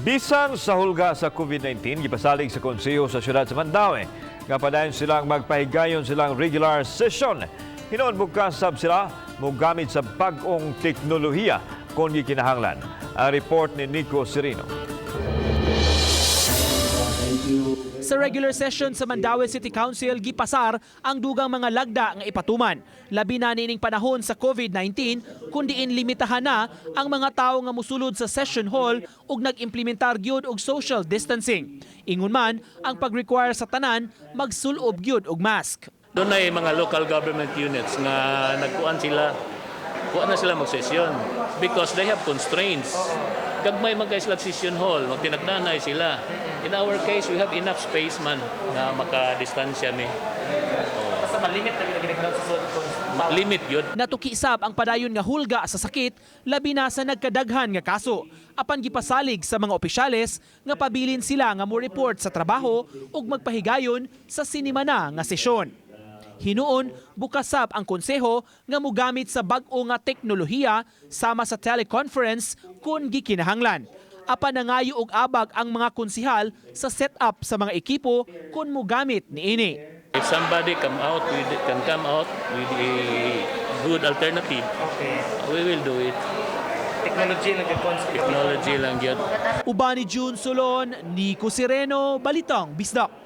Bisan sa hulga sa COVID-19, gipasalig sa konseho sa siyudad sa Mandaue nga padayon silang magpahigayon silang regular session. Hinoon bukas sab sila mogamit sa bag-ong teknolohiya kung gikinahanglan. Ang report ni Nico Serino. Sa regular session sa Mandaue City Council, gipasar ang dugang mga lagda nga ipatuman. Labi na nining panahon sa COVID-19, kundiin limitahan na ang mga tao nga musulod sa session hall ug nag-implementar gyud og social distancing. Ingon man, ang pag-require sa tanan, magsulob gyud og mask. Doon ay mga local government units nga nagkuan na sila mag-session because they have constraints. Kag may magka-sila session hall, magtinagdanay sila. In our case, we have enough space man na maka-distansya mi. Basta malimit na ginagawa sa limit yun. Natukisab ang padayon nga hulga sa sakit, labi na sa nagkadaghan nga kaso. Apan gipasalig sa mga opisyales nga pabilin sila nga mo report sa trabaho ug magpahigayon sa sinima na nga sesyon. Hinuon, bukasab ang konseho nga mogamit sa bag-o nga teknolohiya sama sa teleconference kung gikinahanglan. Apan nangayo og abag ang mga konsihal sa setup sa mga ekipo kung mogamit niini. If somebody can come out with a good alternative, we will do it. Technology lang yun. Uban ni June Solon, Nico Sereno, Balitang Bisdak.